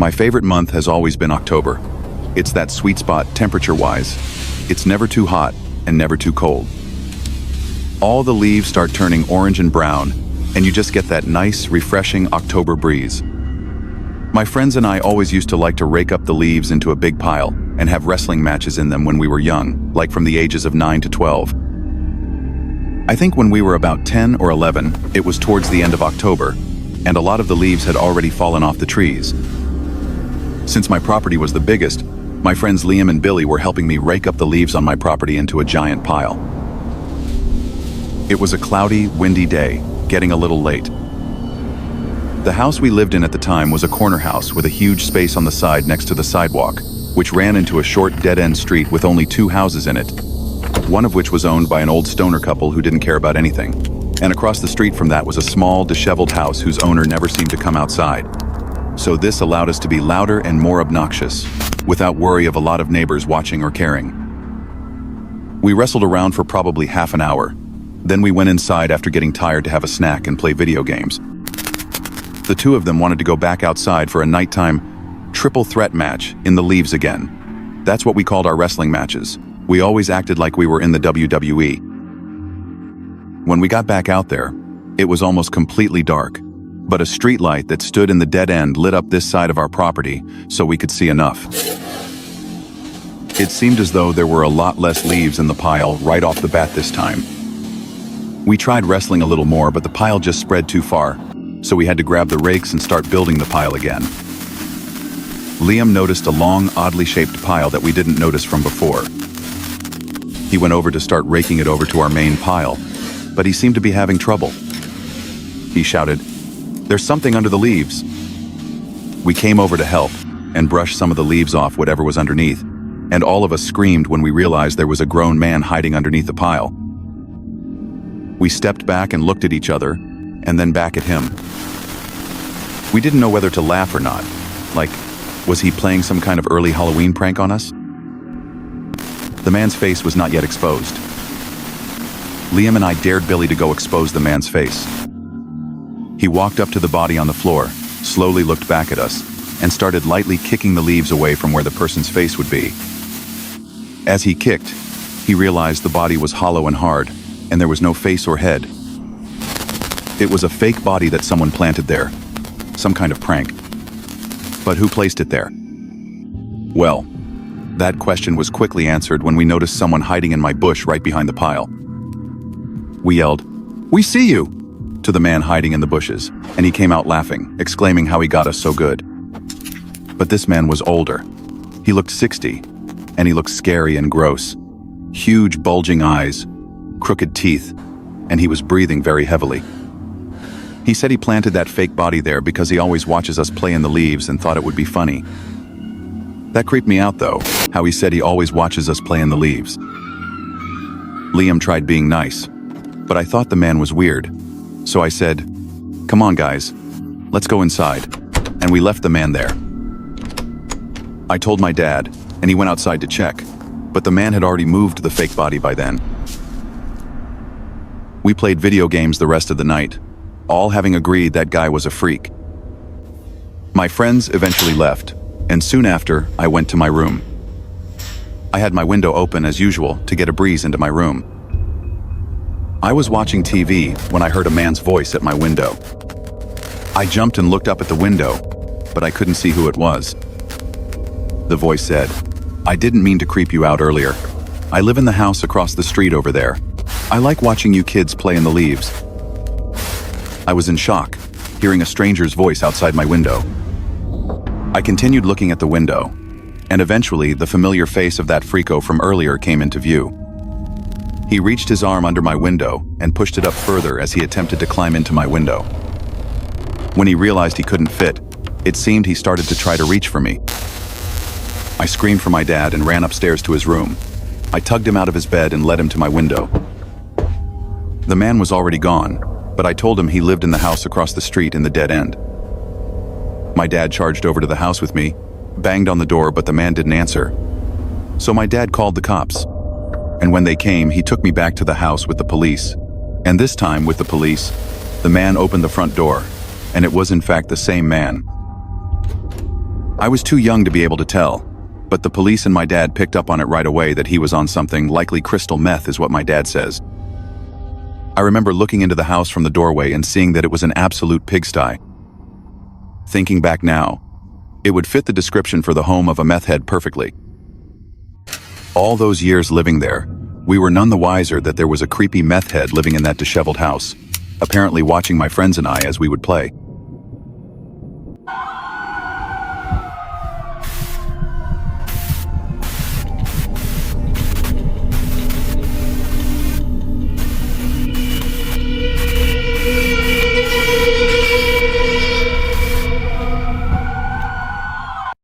My favorite month has always been October. It's that sweet spot temperature-wise. It's never too hot and never too cold. All the leaves start turning orange and brown, and you just get that nice, refreshing October breeze. My friends and I always used to like to rake up the leaves into a big pile and have wrestling matches in them when we were young, like from the ages of 9 to 12. I think when we were about 10 or 11, it was towards the end of October, and a lot of the leaves had already fallen off the trees. Since my property was the biggest, my friends Liam and Billy were helping me rake up the leaves on my property into a giant pile. It was a cloudy, windy day, getting a little late. The house we lived in at the time was a corner house with a huge space on the side next to the sidewalk, which ran into a short dead-end street with only 2 houses in it, one of which was owned by an old stoner couple who didn't care about anything. And across the street from that was a small, disheveled house whose owner never seemed to come outside. So this allowed us to be louder and more obnoxious, without worry of a lot of neighbors watching or caring. We wrestled around for probably half an hour. Then we went inside after getting tired to have a snack and play video games. The 2 of them wanted to go back outside for a nighttime triple threat match in the leaves again. That's what we called our wrestling matches. We always acted like we were in the WWE. When we got back out there, it was almost completely dark, but a street light that stood in the dead end lit up this side of our property so we could see enough. It seemed as though there were a lot less leaves in the pile right off the bat this time. We tried wrestling a little more, but the pile just spread too far, so we had to grab the rakes and start building the pile again. Liam noticed a long, oddly shaped pile that we didn't notice from before. He went over to start raking it over to our main pile, but he seemed to be having trouble. He shouted, "There's something under the leaves." We came over to help and brushed some of the leaves off whatever was underneath, and all of us screamed when we realized there was a grown man hiding underneath the pile. We stepped back and looked at each other, and then back at him. We didn't know whether to laugh or not. Like, was he playing some kind of early Halloween prank on us? The man's face was not yet exposed. Liam and I dared Billy to go expose the man's face. He walked up to the body on the floor, slowly looked back at us, and started lightly kicking the leaves away from where the person's face would be. As he kicked, he realized the body was hollow and hard, and there was no face or head. It was a fake body that someone planted there, some kind of prank. But who placed it there? Well, that question was quickly answered when we noticed someone hiding in my bush right behind the pile. We yelled, "We see you!" to the man hiding in the bushes, and he came out laughing, exclaiming how he got us so good. But this man was older. He looked 60, and he looked scary and gross. Huge bulging eyes, crooked teeth, and he was breathing very heavily. He said he planted that fake body there because he always watches us play in the leaves and thought it would be funny. That creeped me out though, how he said he always watches us play in the leaves. Liam tried being nice, but I thought the man was weird. So I said, "Come on guys, let's go inside," and we left the man there. I told my dad, and he went outside to check, but the man had already moved the fake body by then. We played video games the rest of the night, all having agreed that guy was a freak. My friends eventually left, and soon after, I went to my room. I had my window open as usual to get a breeze into my room. I was watching TV when I heard a man's voice at my window. I jumped and looked up at the window, but I couldn't see who it was. The voice said, "I didn't mean to creep you out earlier. I live in the house across the street over there. I like watching you kids play in the leaves." I was in shock, hearing a stranger's voice outside my window. I continued looking at the window, and eventually the familiar face of that freako from earlier came into view. He reached his arm under my window and pushed it up further as he attempted to climb into my window. When he realized he couldn't fit, it seemed he started to try to reach for me. I screamed for my dad and ran upstairs to his room. I tugged him out of his bed and led him to my window. The man was already gone, but I told him he lived in the house across the street in the dead end. My dad charged over to the house with me, banged on the door, but the man didn't answer. So my dad called the cops. And when they came, he took me back to the house with the police. And this time, with the police, the man opened the front door, and it was in fact the same man. I was too young to be able to tell, but the police and my dad picked up on it right away that he was on something, likely crystal meth is what my dad says. I remember looking into the house from the doorway and seeing that it was an absolute pigsty. Thinking back now, it would fit the description for the home of a meth head perfectly. All those years living there, we were none the wiser that there was a creepy meth head living in that disheveled house, apparently watching my friends and I as we would play.